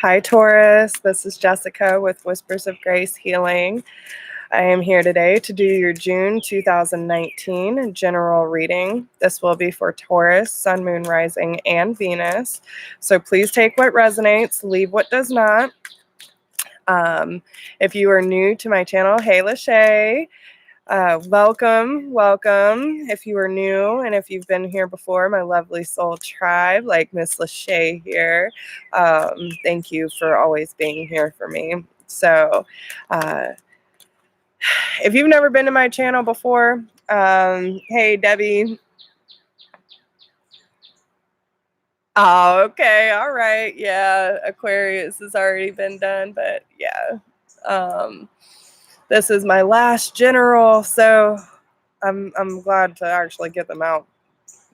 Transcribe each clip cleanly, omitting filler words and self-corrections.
Hi, Taurus. This is Jessica with Whispers of Grace Healing. I am here today to do your June 2019 general reading. This will be for Taurus, Sun, Moon, Rising, and Venus. So please take what resonates, leave what does not. If you are new to my channel, hey, Lachey. Welcome. If you are new and if you've been here before, my lovely soul tribe, like Miss Lachey here, thank you for always being here for me. So, if you've never been to my channel before, hey, Debbie. Oh, okay. All right. Yeah. Aquarius has already been done, but yeah. This is my last general, so I'm glad to actually get them out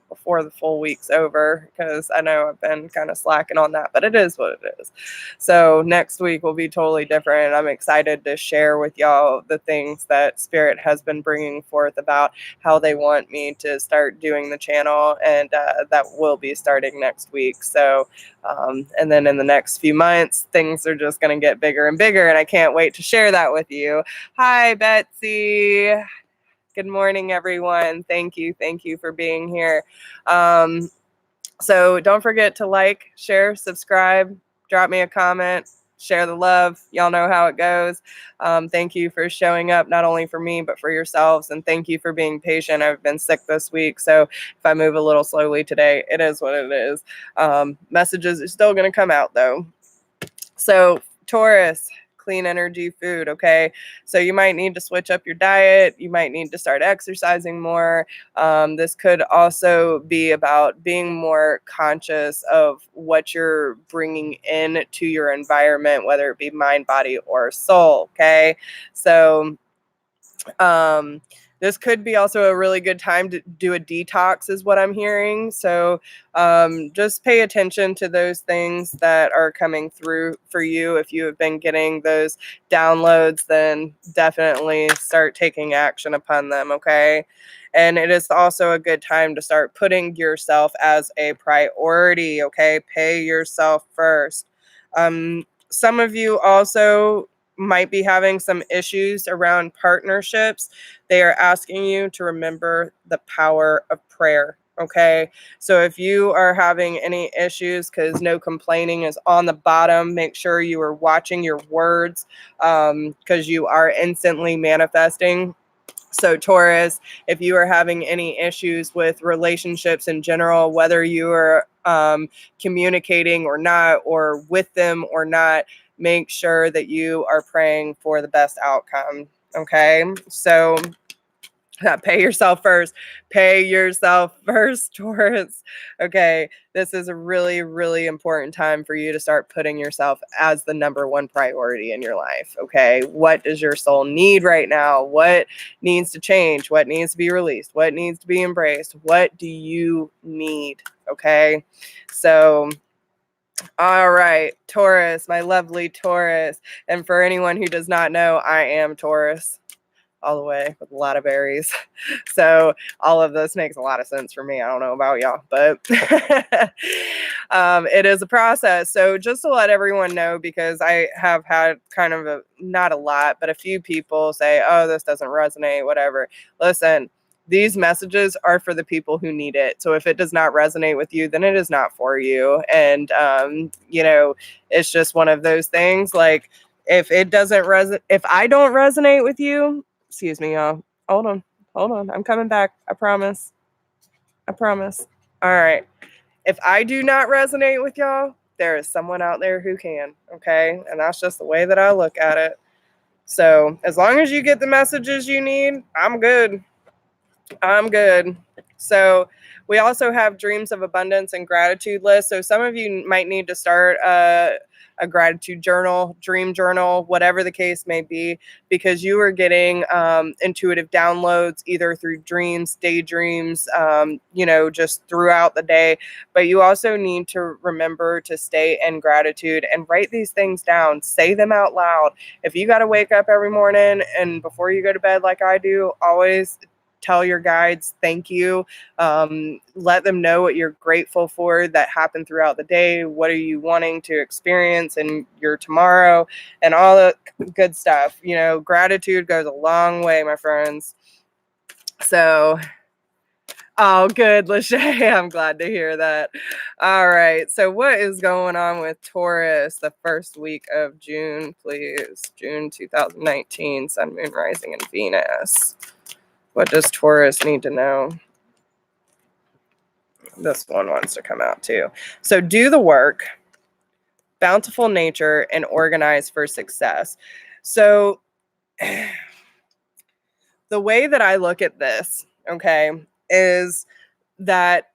before the full week's over, because I know I've been kind of slacking on that, but it is what it is. So next week will be totally different. I'm excited to share with y'all the things that Spirit has been bringing forth about how they want me to start doing the channel, and that will be starting next week. So and then in the next few months, things are just going to get bigger and bigger, and I can't wait to share that with you. Hi, Betsy. Good morning, everyone. Thank you for being here. So don't forget to like, share, subscribe, drop me a comment, share the love. Y'all know how it goes. Thank you for showing up, not only for me, but for yourselves. And thank you for being patient. I've been sick this week, so if I move a little slowly today, it is what it is. Messages are still going to come out, though. So, Taurus, clean energy food, okay? So you might need to switch up your diet. You might need to start exercising more. This could also be about being more conscious of what you're bringing in to your environment, whether it be mind, body, or soul, okay? So this could be also a really good time to do a detox, is what I'm hearing. So just pay attention to those things that are coming through for you. If you have been getting those downloads, then definitely start taking action upon them, okay? And it is also a good time to start putting yourself as a priority, okay? Pay yourself first. Some of you also might be having some issues around partnerships. They are asking you to remember the power of prayer. Okay. So if you are having any issues, because no complaining is on the bottom, make sure you are watching your words, because you are instantly manifesting. So Taurus, if you are having any issues with relationships in general, whether you are communicating or not, or with them or not, make sure that you are praying for the best outcome. Okay. So pay yourself first. Pay yourself first, Taurus. Okay. This is a really, really important time for you to start putting yourself as the number one priority in your life. Okay. What does your soul need right now? What needs to change? What needs to be released? What needs to be embraced? What do you need? Okay. So, all right, Taurus, my lovely Taurus. And for anyone who does not know, I am Taurus all the way with a lot of berries. So all of this makes a lot of sense for me. I don't know about y'all, but it is a process. So just to let everyone know, because I have had kind of not a lot, but a few people say, oh, this doesn't resonate, whatever. Listen, these messages are for the people who need it. So if it does not resonate with you, then it is not for you. And, it's just one of those things. Like, if it doesn't if I don't resonate with you, excuse me, y'all. Hold on. I'm coming back. I promise. All right. If I do not resonate with y'all, there is someone out there who can. Okay. And that's just the way that I look at it. So as long as you get the messages you need, I'm good. So we also have dreams of abundance and gratitude list. So some of you might need to start a gratitude journal, dream journal, whatever the case may be, because you are getting intuitive downloads either through dreams, daydreams, just throughout the day. But you also need to remember to stay in gratitude and write these things down. Say them out loud. If you got to wake up every morning and before you go to bed like I do, always tell your guides thank you. Let them know what you're grateful for that happened throughout the day. What are you wanting to experience in your tomorrow, and all the good stuff. You know, gratitude goes a long way, my friends. So, oh, good, Lachey. I'm glad to hear that. All right. So what is going on with Taurus the first week of June, please? June 2019, Sun, Moon, Rising, and Venus. What does Taurus need to know? This one wants to come out too. So do the work, bountiful nature, and organize for success. So the way that I look at this, okay, is that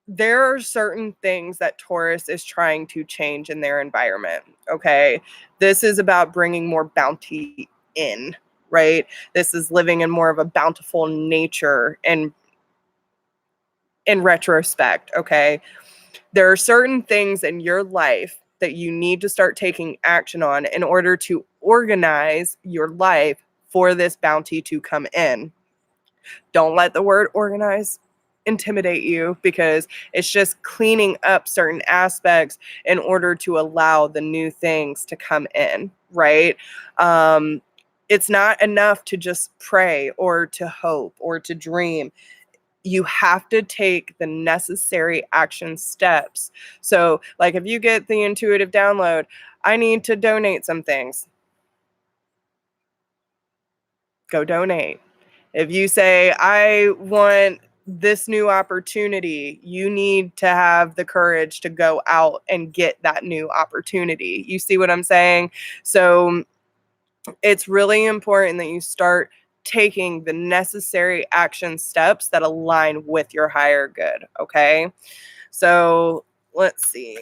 there are certain things that Taurus is trying to change in their environment, okay? This is about bringing more bounty in, right? This is living in more of a bountiful nature and in retrospect, okay? There are certain things in your life that you need to start taking action on in order to organize your life for this bounty to come in. Don't let the word organize intimidate you, because it's just cleaning up certain aspects in order to allow the new things to come in, right? It's not enough to just pray or to hope or to dream. You have to take the necessary action steps. So, like, if you get the intuitive download, I need to donate some things, go donate. If you say, I want this new opportunity, you need to have the courage to go out and get that new opportunity. You see what I'm saying? So it's really important that you start taking the necessary action steps that align with your higher good. Okay. So let's see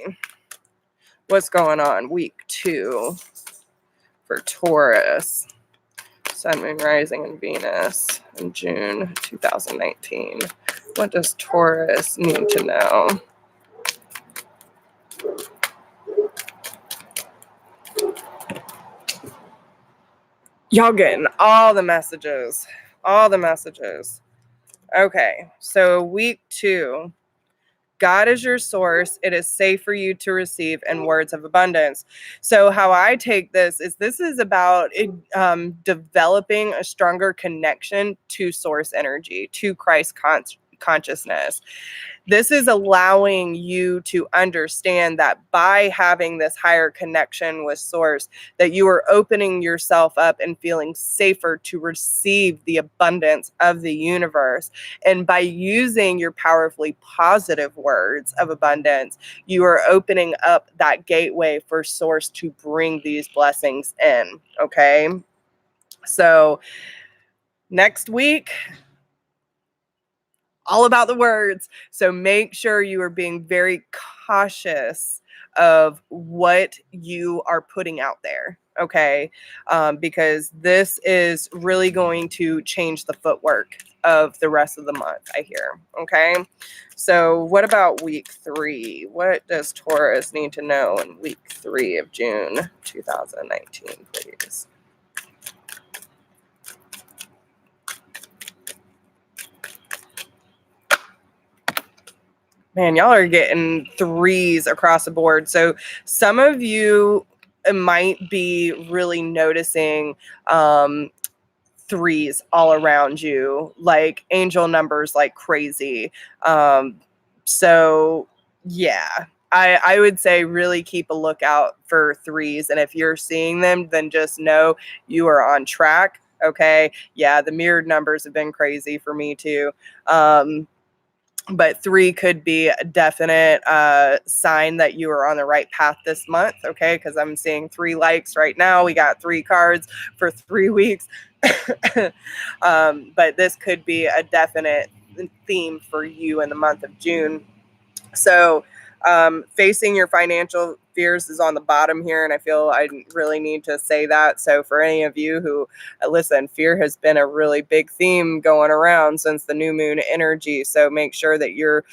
what's going on week 2 for Taurus. Sun, Moon, Rising, and Venus in June 2019. What does Taurus need to know? Y'all getting all the messages. All the messages. Okay, so week 2. God is your source. It is safe for you to receive, and words of abundance. So how I take this is about developing a stronger connection to source energy, to Christ consciousness. This is allowing you to understand that by having this higher connection with source, that you are opening yourself up and feeling safer to receive the abundance of the universe. And by using your powerfully positive words of abundance, you are opening up that gateway for source to bring these blessings in. Okay. So next week, all about the words. So make sure you are being very cautious of what you are putting out there. Okay. Because this is really going to change the footwork of the rest of the month, I hear. Okay. So what about week 3? What does Taurus need to know in week 3 of June 2019, please? Man, y'all are getting 3s across the board. So some of you might be really noticing 3s all around you, like angel numbers like crazy. So yeah, I would say really keep a lookout for 3s. And if you're seeing them, then just know you are on track. Okay. Yeah, the mirrored numbers have been crazy for me too. But 3 could be a definite sign that you are on the right path this month, okay? Because I'm seeing 3 likes right now. We got 3 cards for 3 weeks. But this could be a definite theme for you in the month of June. So facing your financial fears is on the bottom here, and I feel I really need to say that. So for any of you who listen, fear has been a really big theme going around since the new moon energy. So make sure that you're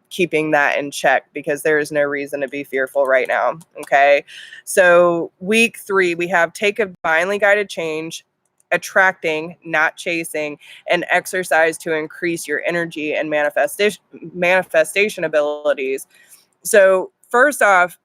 keeping that in check, because there is no reason to be fearful right now. Okay. So week 3, we have take a divinely guided change attracting, not chasing, and exercise to increase your energy and manifestation abilities. So first off,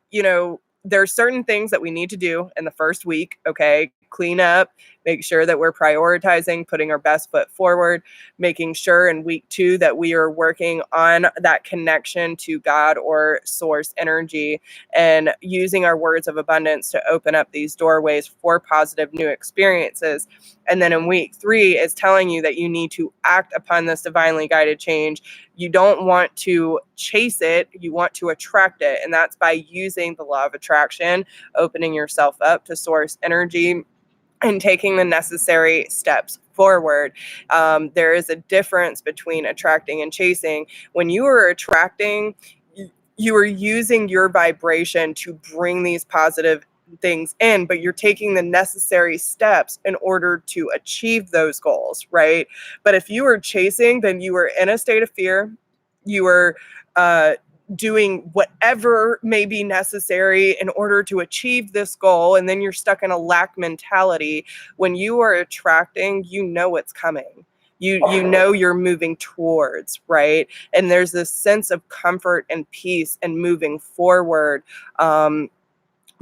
there's certain things that we need to do in the first week. Okay. Clean up, make sure that we're prioritizing, putting our best foot forward, making sure in week 2 that we are working on that connection to God or source energy and using our words of abundance to open up these doorways for positive new experiences. And then in week 3 is telling you that you need to act upon this divinely guided change. You don't want to chase it, you want to attract it. And that's by using the law of attraction, opening yourself up to source energy, and taking the necessary steps forward. There is a difference between attracting and chasing. When you are attracting, you are using your vibration to bring these positive things in, but you're taking the necessary steps in order to achieve those goals, right? But if you are chasing, then you are in a state of fear. You are doing whatever may be necessary in order to achieve this goal, and then you're stuck in a lack mentality. When you are attracting, you know what's coming. You know you're moving towards, right? And there's this sense of comfort and peace and moving forward,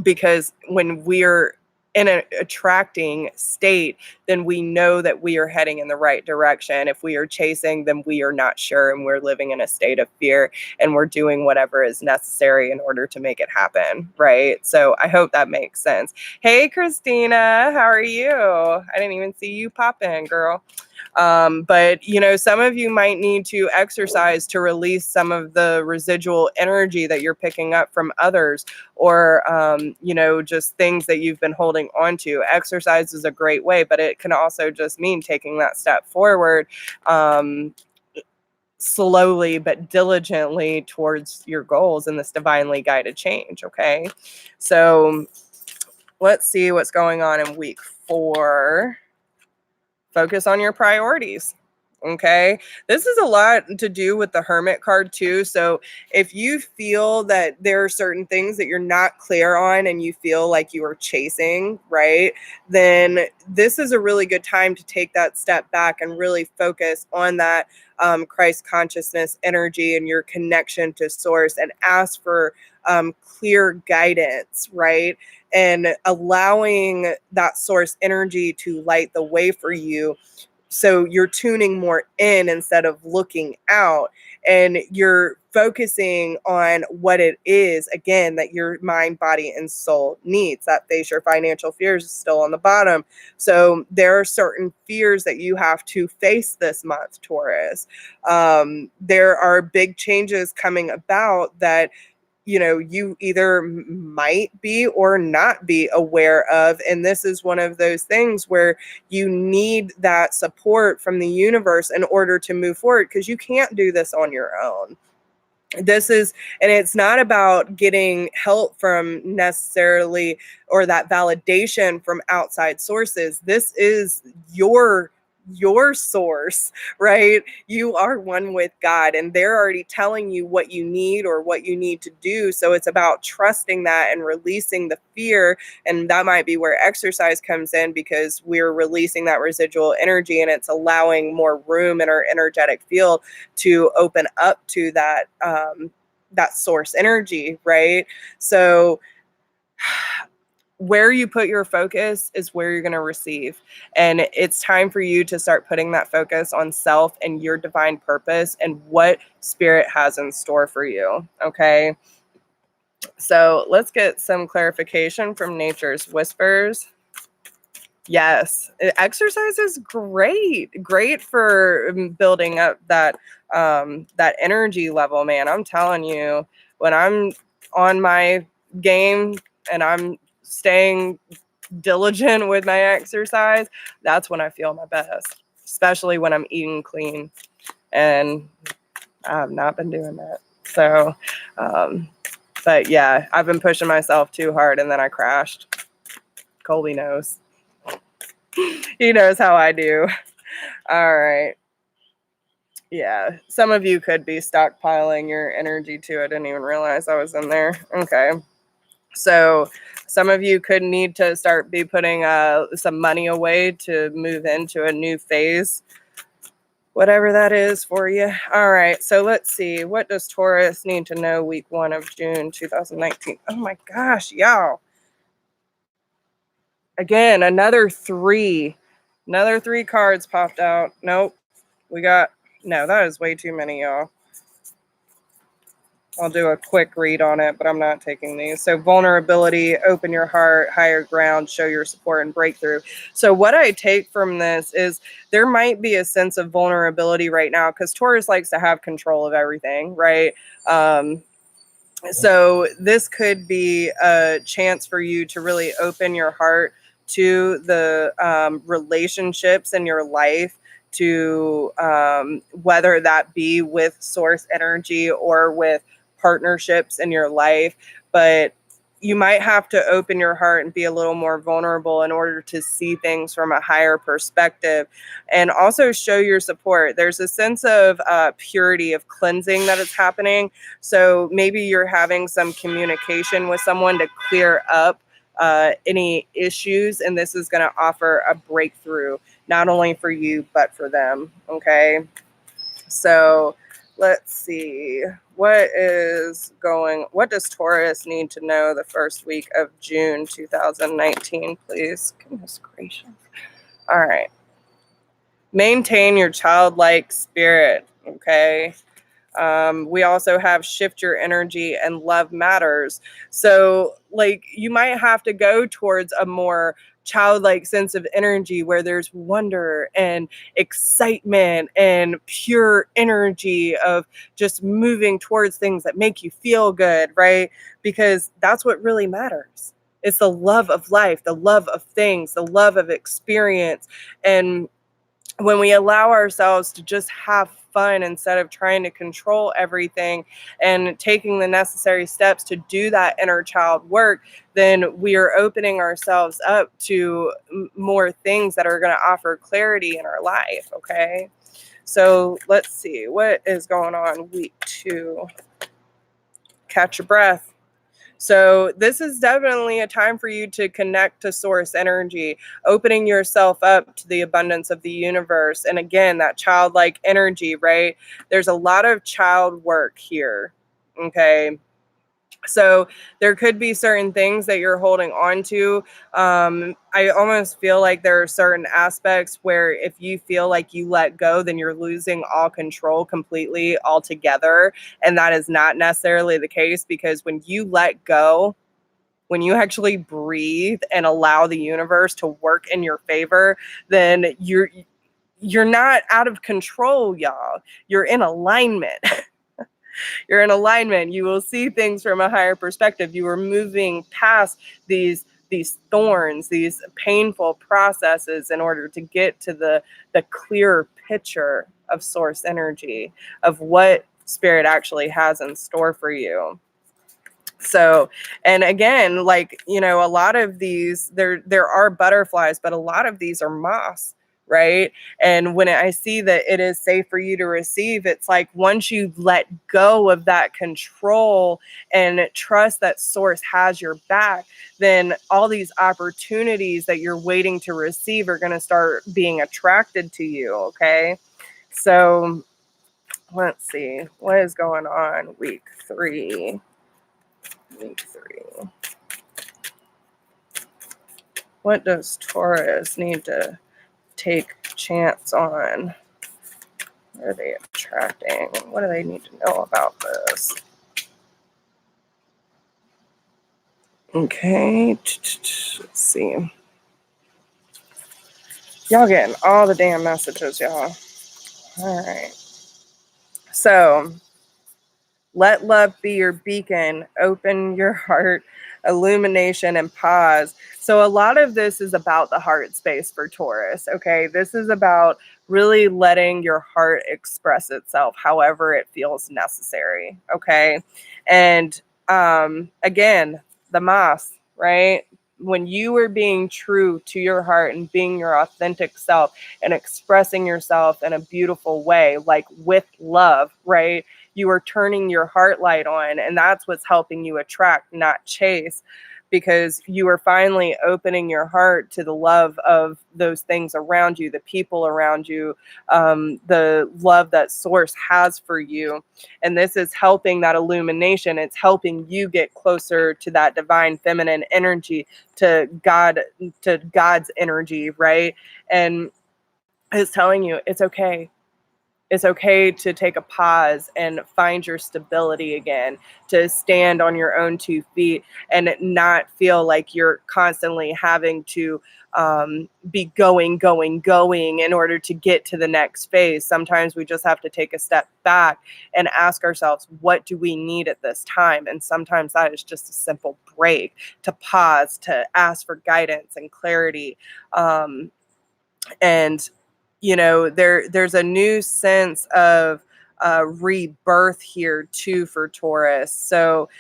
because when we're in an attracting state, then we know that we are heading in the right direction. If we are chasing, then we are not sure, and we're living in a state of fear, and we're doing whatever is necessary in order to make it happen, right? So I hope that makes sense. Hey, Christina, how are you? I didn't even see you pop in, girl. But some of you might need to exercise to release some of the residual energy that you're picking up from others, or just things that you've been holding on to. Exercise is a great way, but it can also just mean taking that step forward, slowly but diligently towards your goals in this divinely guided change. Okay, so let's see what's going on in week 4. Focus on your priorities. Okay. This is a lot to do with the Hermit card too. So if you feel that there are certain things that you're not clear on and you feel like you are chasing, right, then this is a really good time to take that step back and really focus on that Christ consciousness energy and your connection to source, and ask for clear guidance, right? And allowing that source energy to light the way for you. So you're tuning more in instead of looking out, and you're focusing on what it is, again, that your mind, body, and soul needs. That face your financial fears is still on the bottom. So there are certain fears that you have to face this month, Taurus. There are big changes coming about that you either might be or not be aware of. And this is one of those things where you need that support from the universe in order to move forward, because you can't do this on your own. And it's not about getting help from necessarily, or that validation from outside sources. This is your source, right? You are one with God, and they're already telling you what you need or what you need to do. So it's about trusting that and releasing the fear. And that might be where exercise comes in, because we're releasing that residual energy, and it's allowing more room in our energetic field to open up to that that source energy, right? So where you put your focus is where you're going to receive. And it's time for you to start putting that focus on self and your divine purpose and what spirit has in store for you. Okay. So let's get some clarification from Nature's Whispers. Yes, exercise is great for building up that that energy level, man. I'm telling you, when I'm on my game and I'm staying diligent with my exercise, that's when I feel my best, especially when I'm eating clean. And I have not been doing that. So, but yeah, I've been pushing myself too hard, and then I crashed. Colby knows. He knows how I do. All right. Yeah, some of you could be stockpiling your energy too. I didn't even realize I was in there. Okay. So some of you could need to start be putting some money away to move into a new phase, whatever that is for you. All right, so let's see. What does Taurus need to know week 1 of June 2019? Oh my gosh, y'all. Again, another 3. Another 3 cards popped out. Nope. No, that is way too many, y'all. I'll do a quick read on it, but I'm not taking these. So vulnerability, open your heart, higher ground, show your support and breakthrough. So what I take from this is there might be a sense of vulnerability right now because Taurus likes to have control of everything, right? So this could be a chance for you to really open your heart to the relationships in your life, to whether that be with source energy or with partnerships in your life. But you might have to open your heart and be a little more vulnerable in order to see things from a higher perspective, and also show your support. There's a sense of purity, of cleansing that is happening. So maybe you're having some communication with someone to clear up any issues, and this is going to offer a breakthrough, not only for you, but for them. Okay. So let's see. What does Taurus need to know the first week of June 2019, please? Goodness gracious. All right. Maintain your childlike spirit. Okay. We also have shift your energy and love matters. So like you might have to go towards a more childlike sense of energy where there's wonder and excitement and pure energy of just moving towards things that make you feel good, right? Because that's what really matters. It's the love of life, the love of things, the love of experience. And when we allow ourselves to just have fun instead of trying to control everything and taking the necessary steps to do that inner child work, then we are opening ourselves up to more things that are going to offer clarity in our life. Okay. So let's see what is going on week 2. Catch your breath. So this is definitely a time for you to connect to source energy, opening yourself up to the abundance of the universe. And again, that childlike energy, right? There's a lot of child work here. Okay. So there could be certain things that you're holding on to. I almost feel like there are certain aspects where if you feel like you let go, then you're losing all control completely altogether. And that is not necessarily the case, because when you let go, when you actually breathe and allow the universe to work in your favor, then you're not out of control, y'all. You're in alignment. You're in alignment. You will see things from a higher perspective. You are moving past these thorns, these painful processes in order to get to the clearer picture of source energy, of what spirit actually has in store for you. So, and again, like, you know, a lot of these, there are butterflies, but a lot of these are moths, right? And when I see that it is safe for you to receive, it's like once you let go of that control and trust that source has your back, then all these opportunities that you're waiting to receive are going to start being attracted to you. Okay. So let's see what is going on week 3. Week 3. What does Taurus need to take chance on? What are they attracting? What do they need to know about this? Okay. Let's see. Y'all getting all the damn messages, y'all. All right. So, let love be your beacon. Open your heart, illumination, and pause. So a lot of this is about the heart space for Taurus. Okay. This is about really letting your heart express itself however it feels necessary. Okay. And again, the moss, right? When you are being true to your heart and being your authentic self and expressing yourself in a beautiful way, like with love, right? You are turning your heart light on, and that's what's helping you attract, not chase. because you are finally opening your heart to the love of those things around you, the people around you, the love that source has for you. And this is helping that illumination. It's helping you get closer to that divine feminine energy, to God, to God's energy, right? And it's telling you it's okay. It's okay to take a pause and find your stability again, to stand on your own 2 feet and not feel like you're constantly having to be going in order to get to the next phase. Sometimes we just have to take a step back and ask ourselves, what do we need at this time? And sometimes that is just a simple break, to pause, to ask for guidance and clarity. And there's a new sense of rebirth here too for Taurus. So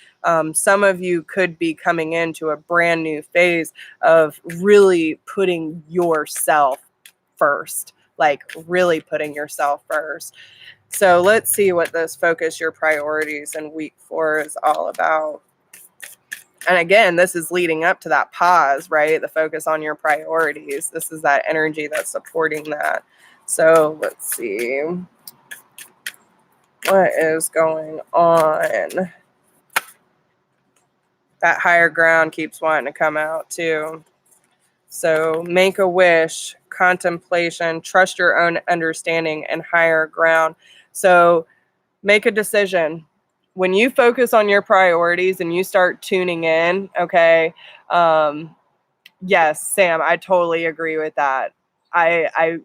some of you could be coming into a brand new phase of really putting yourself first, like really putting yourself first. So let's see what this focus your priorities in week 4 is all about. And again, this is leading up to that pause, right? The focus on your priorities. This is that energy that's supporting that. So let's see. What is going on? That higher ground keeps wanting to come out too. So make a wish, contemplation, trust your own understanding, and higher ground. So make a decision. When you focus on your priorities and you start tuning in, okay, yes, Sam, I totally agree with that. I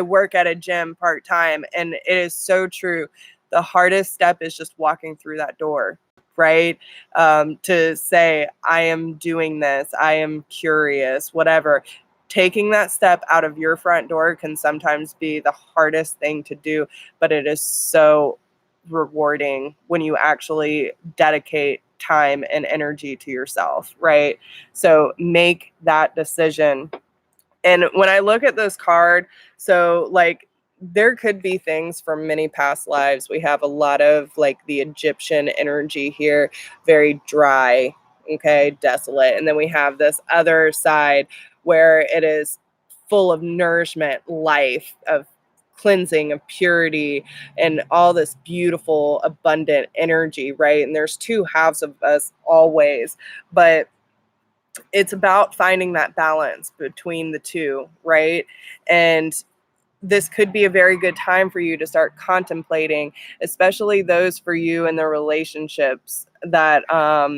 work at a gym part-time, and it is so true. The hardest step is just walking through that door, right? To say, I am doing this, I am curious, whatever. Taking that step out of your front door can sometimes be the hardest thing to do, but it is so rewarding when you actually dedicate time and energy to yourself, right? So make that decision. And when I look at this card, so like there could be things from many past lives. We have a lot of like the Egyptian energy here, very dry, okay, desolate. And then we have this other side where it is full of nourishment, life, of cleansing, of purity, and all this beautiful, abundant energy, right? And there's 2 halves of us always, but it's about finding that balance between the 2, right? And this could be a very good time for you to start contemplating, especially those for you in the relationships that are,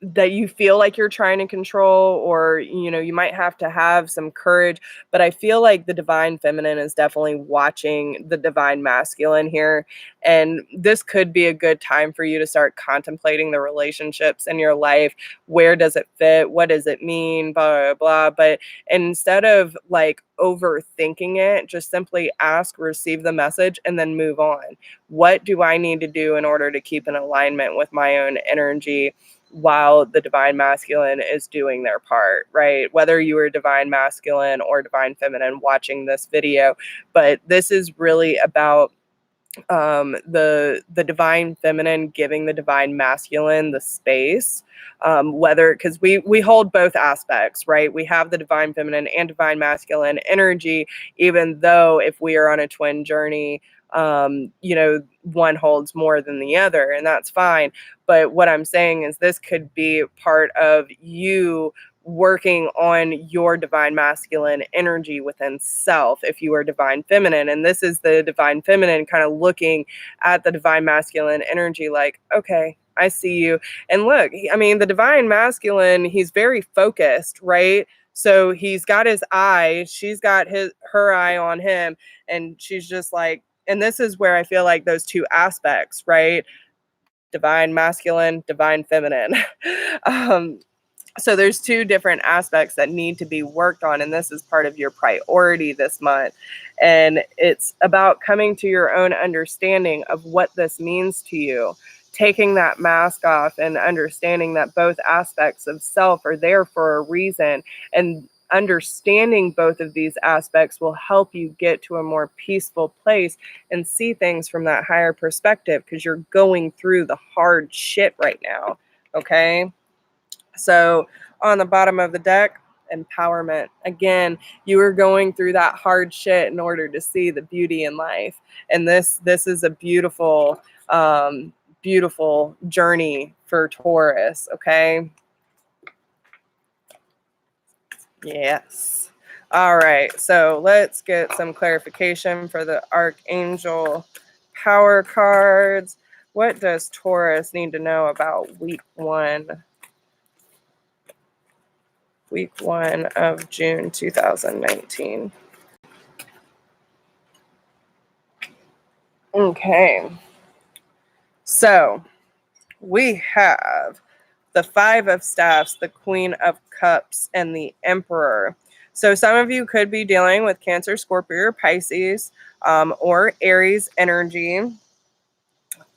that you feel like you're trying to control, or you might have to have some courage. But I feel like the divine feminine is definitely watching the divine masculine here, and this could be a good time for you to start contemplating the relationships in your life. Where does it fit? What does it mean? Blah blah blah. But instead of like overthinking it, just simply ask, receive the message, and then move on. What do I need to do in order to keep in alignment with my own energy while the divine masculine is doing their part, right? Whether you are divine masculine or divine feminine watching this video, but this is really about the divine feminine giving the divine masculine the space, whether, because we hold both aspects, right? We have the divine feminine and divine masculine energy, even though if we are on a twin journey, one holds more than the other, and that's fine. But what I'm saying is this could be part of you working on your divine masculine energy within self if you are divine feminine. And this is the divine feminine kind of looking at the divine masculine energy like, okay, I see you. And look, I mean, the divine masculine, he's very focused, right? So he's got his eye, she's got her eye on him, and she's just like, and this is where I feel like those 2 aspects, right? Divine masculine, divine feminine. So there's 2 different aspects that need to be worked on, and this is part of your priority this month. And it's about coming to your own understanding of what this means to you, taking that mask off and understanding that both aspects of self are there for a reason. And understanding both of these aspects will help you get to a more peaceful place and see things from that higher perspective, because you're going through the hard shit right now. Okay. So on the bottom of the deck, empowerment. Again, you are going through that hard shit in order to see the beauty in life. And this is a beautiful, beautiful journey for Taurus. Okay. Yes. All right. So let's get some clarification for the Archangel Power cards. What does Taurus need to know about week 1? Week 1 of June 2019. Okay. So we have the Five of Staffs, the Queen of Cups, and the Emperor. So some of you could be dealing with Cancer, Scorpio, or Pisces, or Aries energy.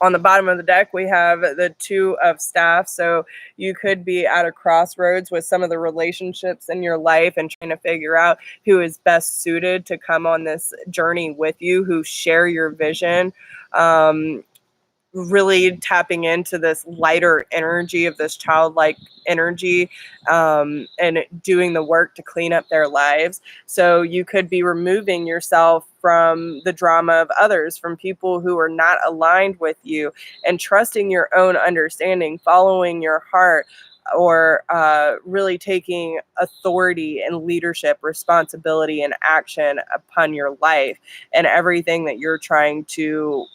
On the bottom of the deck, we have the Two of Staffs. So you could be at a crossroads with some of the relationships in your life and trying to figure out who is best suited to come on this journey with you, who share your vision. Really tapping into this lighter energy of this childlike energy, and doing the work to clean up their lives. So you could be removing yourself from the drama of others, from people who are not aligned with you, and trusting your own understanding, following your heart, or really taking authority and leadership, responsibility, and action upon your life and everything that you're trying to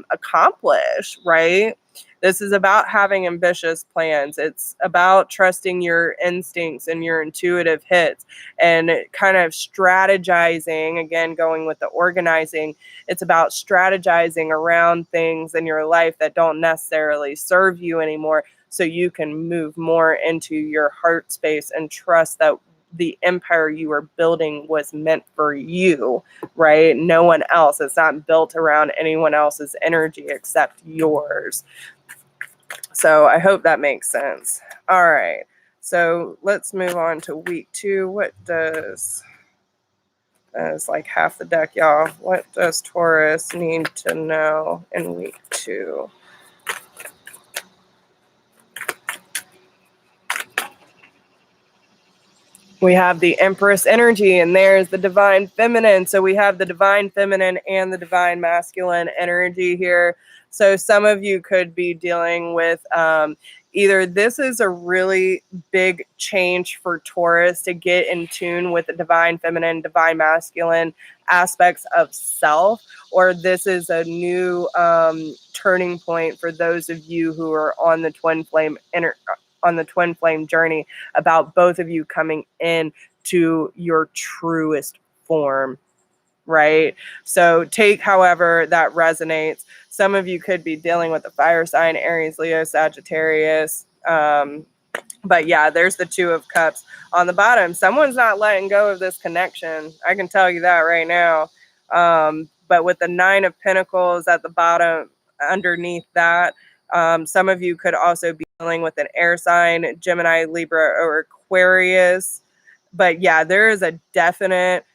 accomplish, right? This is about having ambitious plans. It's about trusting your instincts and your intuitive hits and kind of strategizing, again, going with the organizing. It's about strategizing around things in your life that don't necessarily serve you anymore, so you can move more into your heart space and trust that the empire you are building was meant for you, right? No one else. It's not built around anyone else's energy except yours. So I hope that makes sense. All right. So let's move on to week 2. What does, it's like half the deck, y'all. What does Taurus need to know in week 2? We have the Empress energy, and there's the divine feminine. So we have the divine feminine and the divine masculine energy here. So some of you could be dealing with either this is a really big change for Taurus to get in tune with the divine feminine, divine masculine aspects of self, or this is a new turning point for those of you who are on the twin flame journey, about both of you coming in to your truest form, right? So take however that resonates. Some of you could be dealing with the fire sign, Aries, Leo, Sagittarius. But yeah, there's the Two of Cups on the bottom. Someone's not letting go of this connection. I can tell you that right now. But with the Nine of Pentacles at the bottom, underneath that, some of you could also be dealing with an air sign, Gemini, Libra, or Aquarius. But yeah, there is a definite,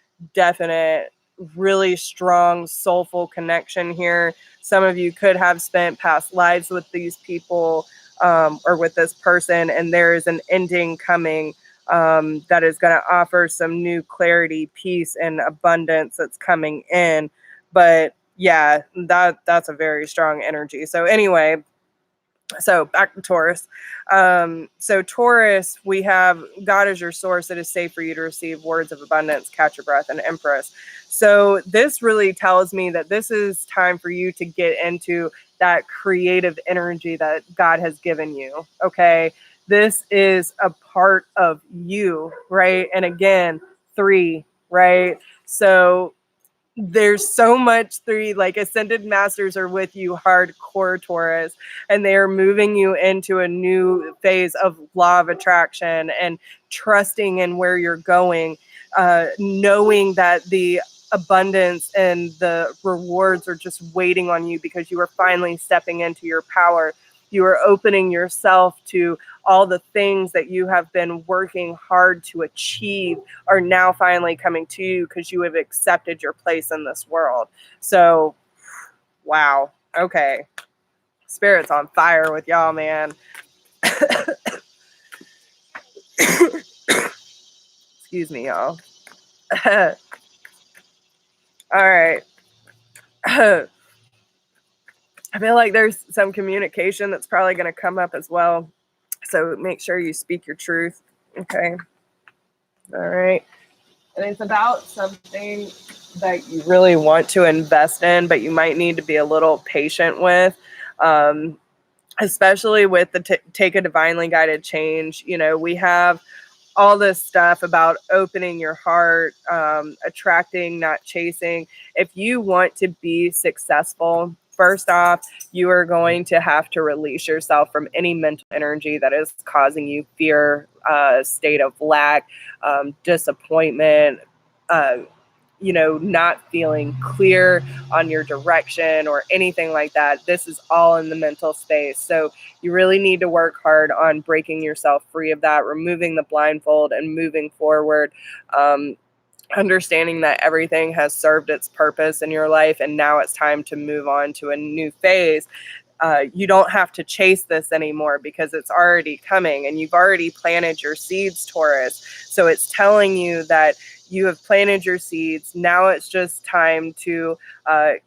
really strong, soulful connection here. Some of you could have spent past lives with these people, or with this person, and there is an ending coming that is going to offer some new clarity, peace, and abundance that's coming in. But yeah, that's a very strong energy. So anyway, so back to Taurus. So Taurus, we have God is your source. It is safe for you to receive words of abundance, catch your breath, and Empress. So this really tells me that this is time for you to get into that creative energy that God has given you. Okay. This is a part of you, right? And again, 3, right? So there's so much 3, like ascended masters are with you hardcore, Taurus, and they are moving you into a new phase of law of attraction and trusting in where you're going, knowing that the abundance and the rewards are just waiting on you because you are finally stepping into your power. You are opening yourself to all the things that you have been working hard to achieve are now finally coming to you because you have accepted your place in this world. So, wow. Okay. Spirit's on fire with y'all, man. Excuse me, y'all. All right. I feel like there's some communication that's probably going to come up as well. So make sure you speak your truth. Okay. All right. And it's about something that you really want to invest in, but you might need to be a little patient with. Especially with the take a divinely guided change. You know, we have all this stuff about opening your heart, attracting, not chasing. If you want to be successful, first off, you are going to have to release yourself from any mental energy that is causing you fear, state of lack, disappointment, uh, not feeling clear on your direction or anything like that. This is all in the mental space. So you really need to work hard on breaking yourself free of that, removing the blindfold and moving forward. Understanding that everything has served its purpose in your life and now it's time to move on to a new phase. You don't have to chase this anymore because it's already coming and you've already planted your seeds, Taurus. So it's telling you that you have planted your seeds. Now it's just time to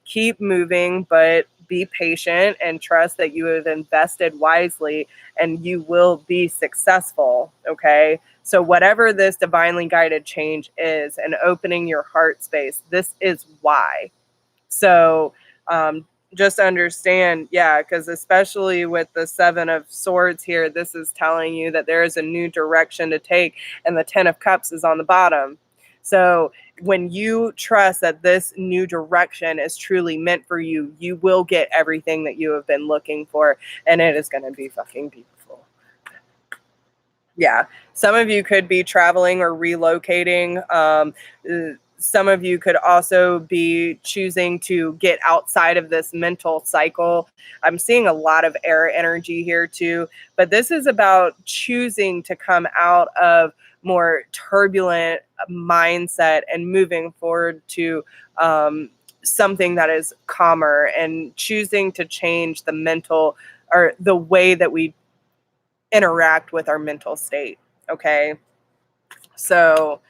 keep moving, but be patient and trust that you have invested wisely and you will be successful. Okay. So whatever this divinely guided change is and opening your heart space, this is why. So, just understand, yeah, because especially with the Seven of Swords here, this is telling you that there is a new direction to take, and the Ten of Cups is on the bottom. So when you trust that this new direction is truly meant for you, you will get everything that you have been looking for, and it is going to be fucking beautiful. Yeah, some of you could be traveling or relocating. Some of you could also be choosing to get outside of this mental cycle. I'm seeing a lot of air energy here too, but this is about choosing to come out of more turbulent mindset and moving forward to something that is calmer and choosing to change the mental or the way that we interact with our mental state. Okay. So,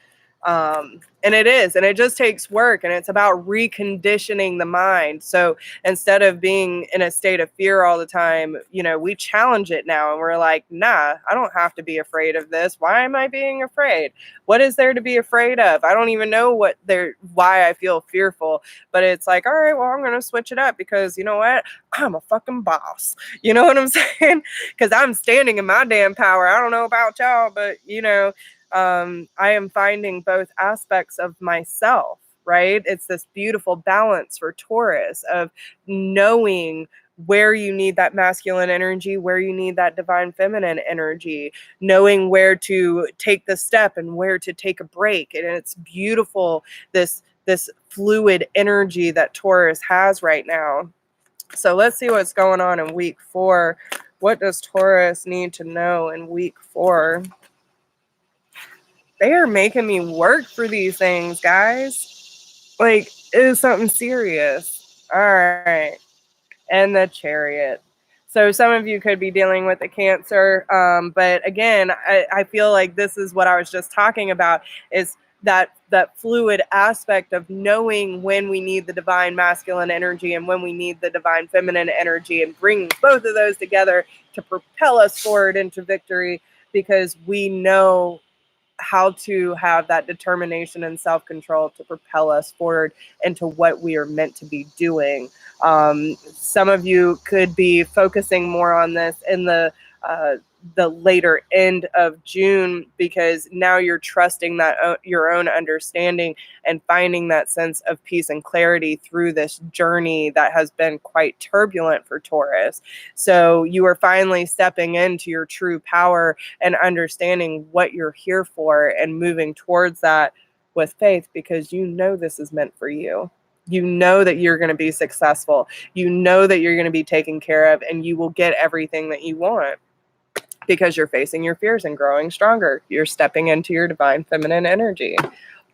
and it just takes work and it's about reconditioning the mind. So instead of being in a state of fear all the time, we challenge it now and we're like, nah, I don't have to be afraid of this. Why am I being afraid? What is there to be afraid of? I don't even know why I feel fearful, but it's like, all right, well, I'm going to switch it up because you know what? I'm a fucking boss. You know what I'm saying? Because I'm standing in my damn power. I don't know about y'all, but I am finding both aspects of myself, right? It's this beautiful balance for Taurus of knowing where you need that masculine energy, where you need that divine feminine energy, knowing where to take the step and where to take a break. And it's beautiful, this fluid energy that Taurus has right now. So let's see what's going on in week 4. What does Taurus need to know in week 4? They are making me work for these things, guys. Like, it is something serious. All right. And the Chariot. So some of you could be dealing with a Cancer. But again, I feel like this is what I was just talking about, is that fluid aspect of knowing when we need the divine masculine energy and when we need the divine feminine energy, and bringing both of those together to propel us forward into victory, because we know how to have that determination and self-control to propel us forward into what we are meant to be doing. Some of you could be focusing more on this in the later end of June, because now you're trusting that your own understanding and finding that sense of peace and clarity through this journey that has been quite turbulent for Taurus. So you are finally stepping into your true power and understanding what you're here for and moving towards that with faith, because you know this is meant for you. You know that you're going to be successful. You know that you're going to be taken care of, and you will get everything that you want because you're facing your fears and growing stronger. You're stepping into your divine feminine energy.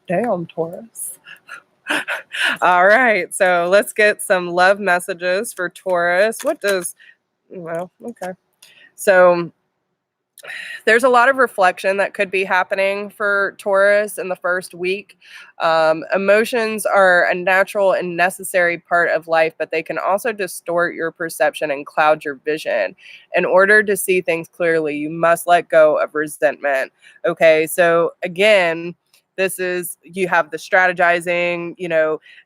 Damn, Taurus. All right, so let's get some love messages for Taurus. Well, okay. So there's a lot of reflection that could be happening for Taurus in the first week. Emotions are a natural and necessary part of life, but they can also distort your perception and cloud your vision. In order to see things clearly, you must let go of resentment. Okay, so again, you have the strategizing,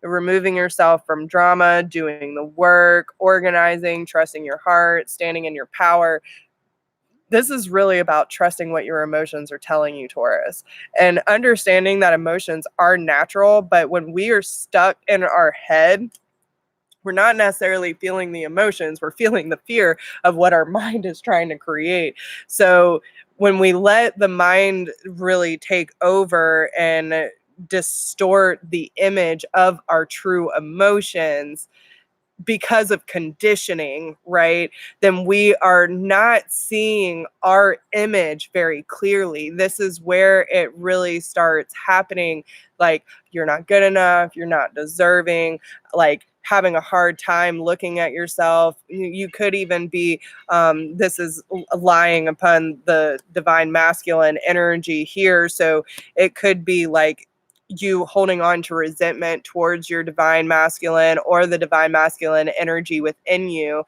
removing yourself from drama, doing the work, organizing, trusting your heart, standing in your power. This is really about trusting what your emotions are telling you, Taurus, and understanding that emotions are natural, but when we are stuck in our head, we're not necessarily feeling the emotions, we're feeling the fear of what our mind is trying to create. So when we let the mind really take over and distort the image of our true emotions, because of conditioning, right, then we are not seeing our image very clearly. This is where it really starts happening. Like, you're not good enough, you're not deserving, like having a hard time looking at yourself. You could even be, this is lying upon the divine masculine energy here. So it could be like you holding on to resentment towards your divine masculine or the divine masculine energy within you.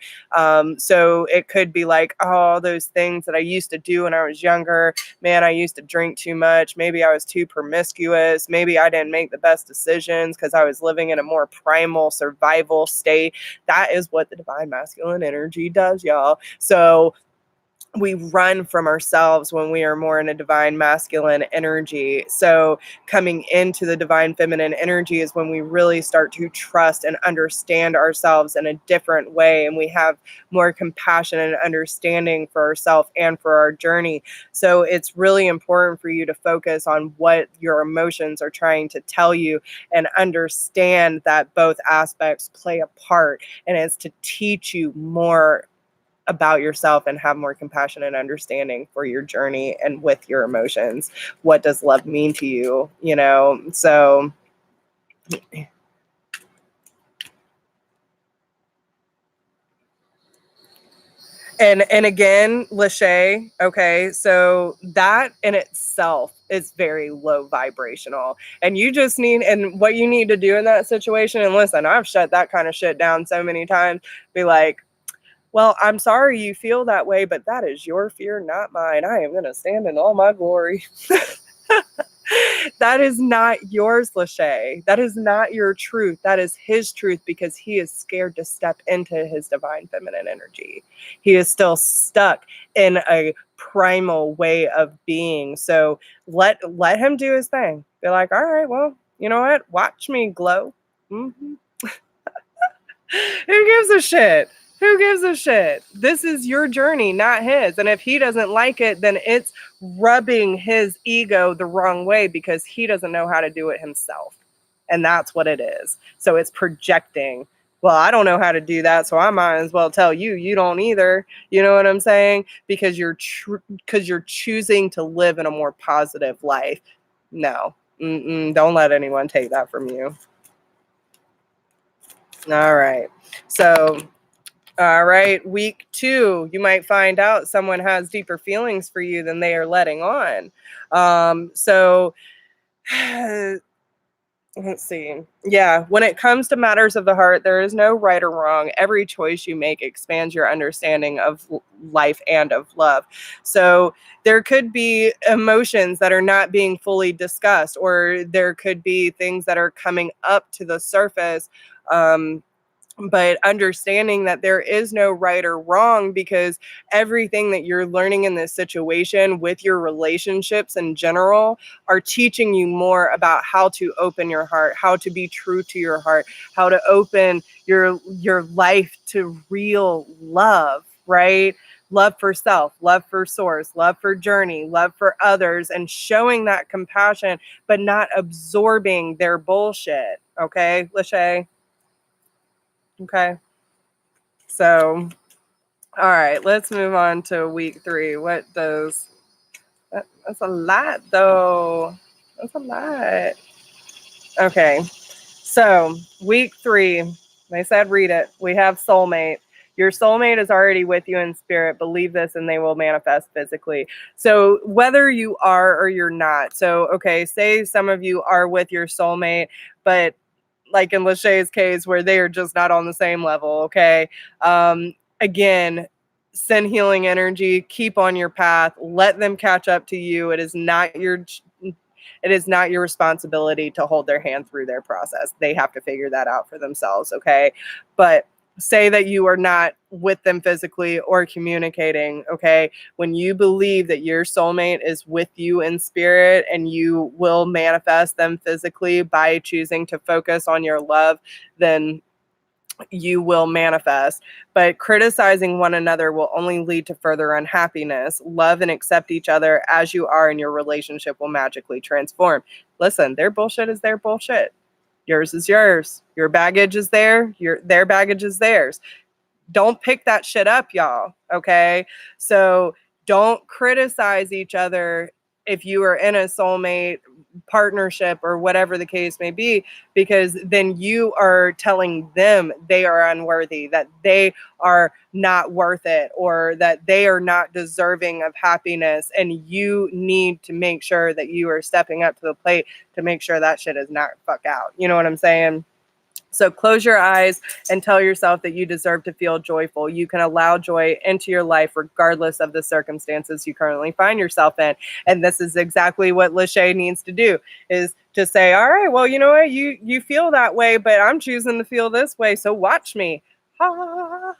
So it could be like, oh, those things that I used to do when I was younger, man, I used to drink too much. Maybe I was too promiscuous. Maybe I didn't make the best decisions because I was living in a more primal survival state. That is what the divine masculine energy does, y'all. So we run from ourselves when we are more in a divine masculine energy. So coming into the divine feminine energy is when we really start to trust and understand ourselves in a different way, and we have more compassion and understanding for ourselves and for our journey. So it's really important for you to focus on what your emotions are trying to tell you and understand that both aspects play a part, and it's to teach you more about yourself and have more compassion and understanding for your journey and with your emotions. What does love mean to you? So and again, Lachey, okay, so that in itself is very low vibrational. And what you need to do in that situation, and listen, I've shut that kind of shit down so many times, be like, well, I'm sorry you feel that way, but that is your fear, not mine. I am going to stand in all my glory. That is not yours, Lachey. That is not your truth. That is his truth, because he is scared to step into his divine feminine energy. He is still stuck in a primal way of being. So let him do his thing. Be like, all right, well, you know what? Watch me glow. Mm-hmm. Who gives a shit? Who gives a shit? This is your journey, not his. And if he doesn't like it, then it's rubbing his ego the wrong way because he doesn't know how to do it himself. And that's what it is. So it's projecting. Well, I don't know how to do that, so I might as well tell you you don't either. You know what I'm saying? Because you're choosing to live in a more positive life. No, don't let anyone take that from you. All right. So, all right, week 2, you might find out someone has deeper feelings for you than they are letting on. So let's see. Yeah, when it comes to matters of the heart, there is no right or wrong. Every choice you make expands your understanding of life and of love. So there could be emotions that are not being fully discussed, or there could be things that are coming up to the surface. But understanding that there is no right or wrong, because everything that you're learning in this situation with your relationships in general are teaching you more about how to open your heart, how to be true to your heart, how to open your life to real love, right? Love for self, love for source, love for journey, love for others, and showing that compassion, but not absorbing their bullshit. Okay, Lachey? Okay. So, all right, let's move on to week 3. What does... That's a lot, though. That's a lot. Okay. So, week 3, they said read it. We have soulmate. Your soulmate is already with you in spirit. Believe this and they will manifest physically. So, whether you are or you're not. So, okay, say some of you are with your soulmate, but like in Lachey's case, where they are just not on the same level, okay? Again, send healing energy, keep on your path, let them catch up to you. It is not your responsibility to hold their hand through their process. They have to figure that out for themselves, okay? But say that you are not with them physically or communicating, okay? When you believe that your soulmate is with you in spirit and you will manifest them physically by choosing to focus on your love, then you will manifest. But criticizing one another will only lead to further unhappiness. Love and accept each other as you are, and your relationship will magically transform. Listen, their bullshit is their bullshit. Yours is yours. Your baggage is their baggage is theirs. Don't pick that shit up, y'all. Okay. So don't criticize each other if you are in a soulmate partnership or whatever the case may be, because then you are telling them they are unworthy, that they are not worth it, or that they are not deserving of happiness. And you need to make sure that you are stepping up to the plate to make sure that shit is not fuck out. You know what I'm saying? So close your eyes and tell yourself that you deserve to feel joyful. You can allow joy into your life regardless of the circumstances you currently find yourself in. And this is exactly what Lachey needs to do, is to say, all right, well, you know what? You feel that way, but I'm choosing to feel this way. So watch me. Ha.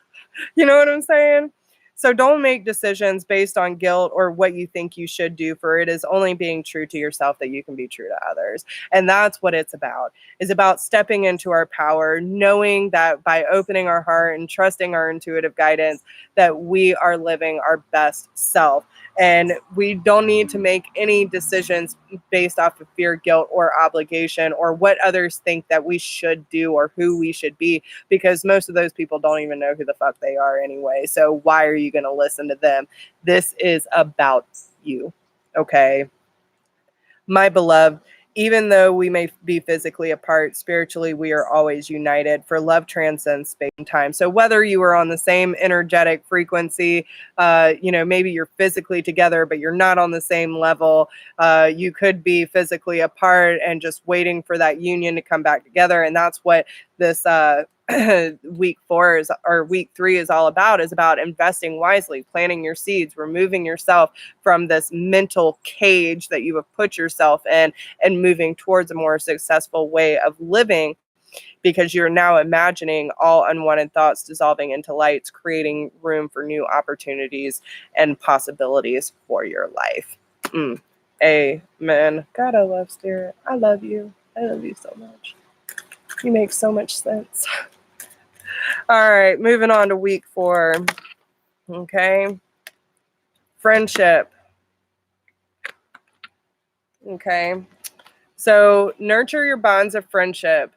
You know what I'm saying? So don't make decisions based on guilt or what you think you should do, for it is only being true to yourself that you can be true to others. And that's what it's about. It's about stepping into our power, knowing that by opening our heart and trusting our intuitive guidance, that we are living our best self. And we don't need to make any decisions based off of fear, guilt, or obligation, or what others think that we should do or who we should be, because most of those people don't even know who the fuck they are anyway. So why are you going to listen to them? This is about you. Okay. My beloved, even though we may be physically apart, spiritually, we are always united, for love transcends space and time. So whether you are on the same energetic frequency, maybe you're physically together, but you're not on the same level. You could be physically apart and just waiting for that union to come back together. And that's what this week 3 is all about, is about investing wisely, planting your seeds, removing yourself from this mental cage that you have put yourself in, and moving towards a more successful way of living, because you're now imagining all unwanted thoughts dissolving into lights, creating room for new opportunities and possibilities for your life. Amen. God, I love Spirit. I love you. I love you so much. You make so much sense. All right, moving on to week 4. Okay. Friendship. Okay. So nurture your bonds of friendship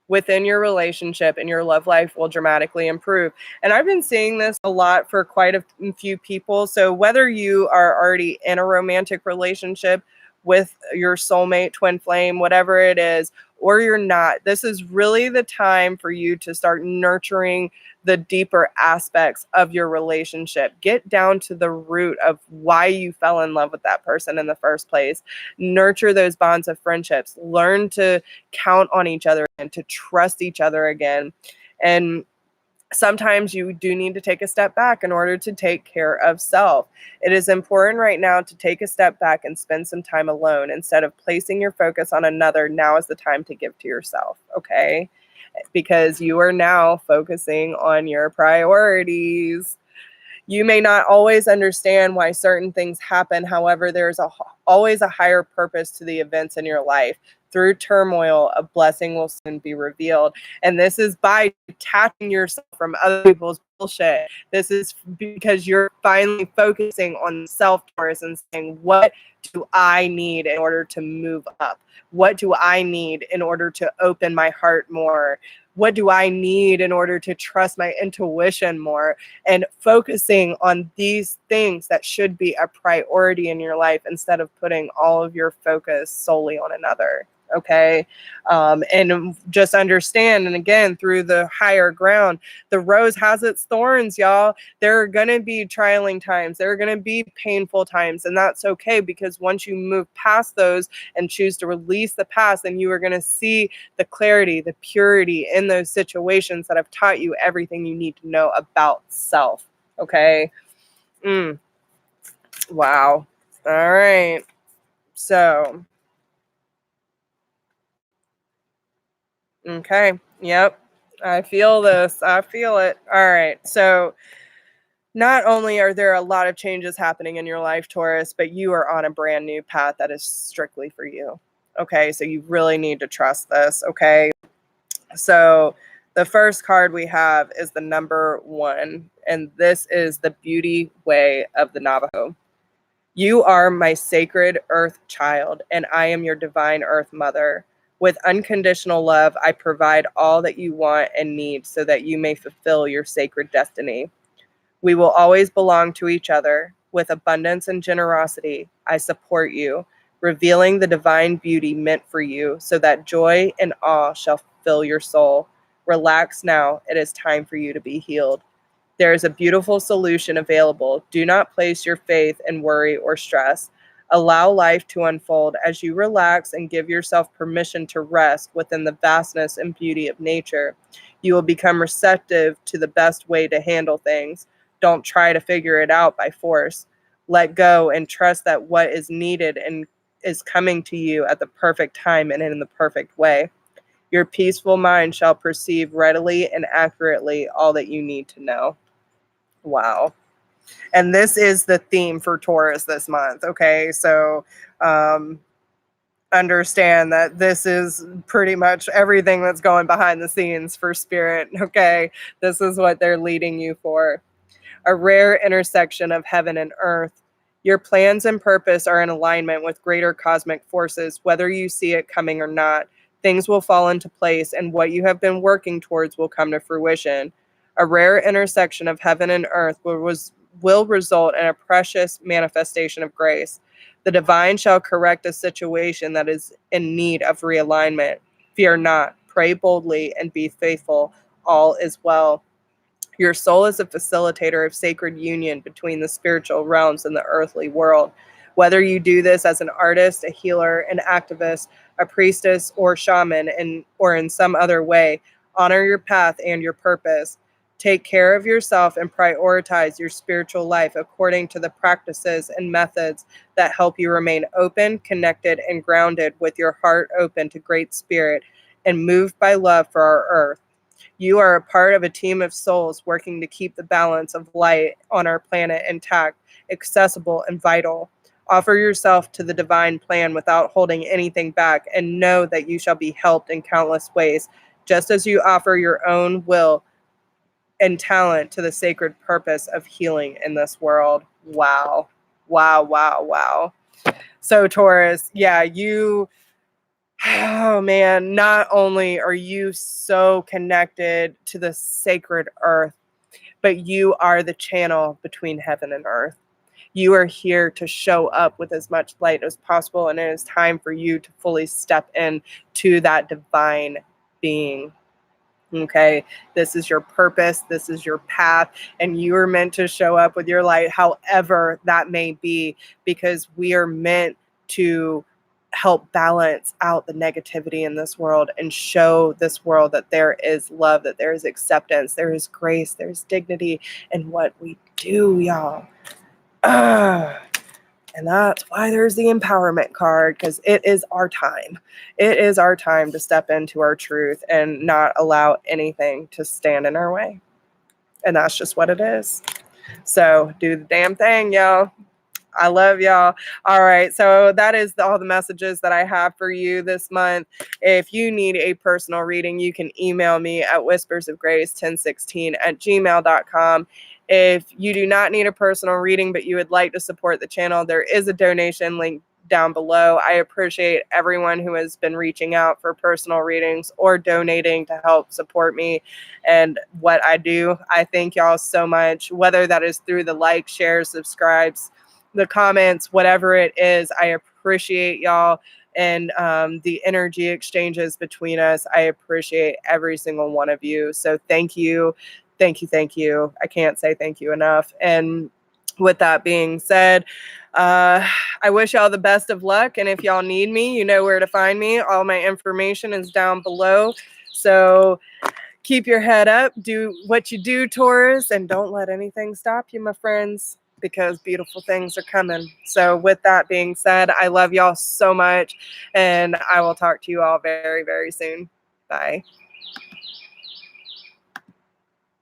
within your relationship, and your love life will dramatically improve. And I've been seeing this a lot for quite a few people. So whether you are already in a romantic relationship with your soulmate, twin flame, whatever it is, or you're not, this is really the time for you to start nurturing the deeper aspects of your relationship. Get down to the root of why you fell in love with that person in the first place. Nurture those bonds of friendships. Learn to count on each other and to trust each other again. And sometimes you do need to take a step back in order to take care of self. It is important right now to take a step back and spend some time alone. Instead of placing your focus on another, now is the time to give to yourself, okay? Because you are now focusing on your priorities. You may not always understand why certain things happen. However, there's a always a higher purpose to the events in your life. Through turmoil, a blessing will soon be revealed. And this is by detaching yourself from other people's bullshit. This is because you're finally focusing on self, Taurus, and saying, what do I need in order to move up? What do I need in order to open my heart more? What do I need in order to trust my intuition more? And focusing on these things that should be a priority in your life instead of putting all of your focus solely on another. Okay. And just understand, and again, through the higher ground, the rose has its thorns, y'all. There are going to be trialing times. There are going to be painful times. And that's okay, because once you move past those and choose to release the past, then you are going to see the clarity, the purity in those situations that have taught you everything you need to know about self. Okay. Wow. All right. So, okay. Yep. I feel this. I feel it. All right. So, not only are there a lot of changes happening in your life, Taurus, but you are on a brand new path that is strictly for you. Okay. So, you really need to trust this. Okay. So, the first card we have is the number 1, and this is the beauty way of the Navajo. You are my sacred earth child, and I am your divine earth mother. With unconditional love, I provide all that you want and need so that you may fulfill your sacred destiny. We will always belong to each other. With abundance and generosity, I support you, revealing the divine beauty meant for you so that joy and awe shall fill your soul. Relax now. It is time for you to be healed. There is a beautiful solution available. Do not place your faith in worry or stress. Allow life to unfold as you relax and give yourself permission to rest within the vastness and beauty of nature. You will become receptive to the best way to handle things. Don't try to figure it out by force. Let go and trust that what is needed and is coming to you at the perfect time and in the perfect way. Your peaceful mind shall perceive readily and accurately all that you need to know. Wow. And this is the theme for Taurus this month. Okay. So understand that this is pretty much everything that's going behind the scenes for Spirit. Okay. This is what they're leading you for. A rare intersection of heaven and earth. Your plans and purpose are in alignment with greater cosmic forces, whether you see it coming or not. Things will fall into place, and what you have been working towards will come to fruition. A rare intersection of heaven and earth will result in a precious manifestation of grace. The divine shall correct a situation that is in need of realignment. Fear not, pray boldly, and be faithful. All is well. Your soul is a facilitator of sacred union between the spiritual realms and the earthly world. Whether you do this as an artist, a healer, an activist, a priestess, or shaman, or in some other way, honor your path and your purpose. Take care of yourself and prioritize your spiritual life according to the practices and methods that help you remain open, connected, and grounded with your heart open to Great Spirit and moved by love for our earth. You are a part of a team of souls working to keep the balance of light on our planet intact, accessible, and vital. Offer yourself to the divine plan without holding anything back, and know that you shall be helped in countless ways, just as you offer your own will and talent to the sacred purpose of healing in this world. Wow. Wow, wow, wow. So, Taurus, yeah, oh man, not only are you so connected to the sacred earth, but you are the channel between heaven and earth. You are here to show up with as much light as possible, and it is time for you to fully step in to that divine being. Okay, this is your purpose, this is your path, and you are meant to show up with your light, however that may be, because we are meant to help balance out the negativity in this world and show this world that there is love, that there is acceptance, there is grace, there's dignity in what we do, y'all. And that's why there's the empowerment card, because it is our time. It is our time to step into our truth and not allow anything to stand in our way. And that's just what it is. So do the damn thing, y'all. I love y'all. All right. So that is all the messages that I have for you this month. If you need a personal reading, you can email me at whispersofgrace1016@gmail.com. If you do not need a personal reading, but you would like to support the channel, there is a donation link down below. I appreciate everyone who has been reaching out for personal readings or donating to help support me and what I do. I thank y'all so much, whether that is through the likes, shares, subscribes, the comments, whatever it is. I appreciate y'all and the energy exchanges between us. I appreciate every single one of you. So thank you. Thank you. Thank you. I can't say thank you enough. And with that being said, I wish y'all the best of luck. And if y'all need me, you know where to find me. All my information is down below. So keep your head up, do what you do, Taurus, and don't let anything stop you, my friends, because beautiful things are coming. So with that being said, I love y'all so much, and I will talk to you all very, very soon. Bye.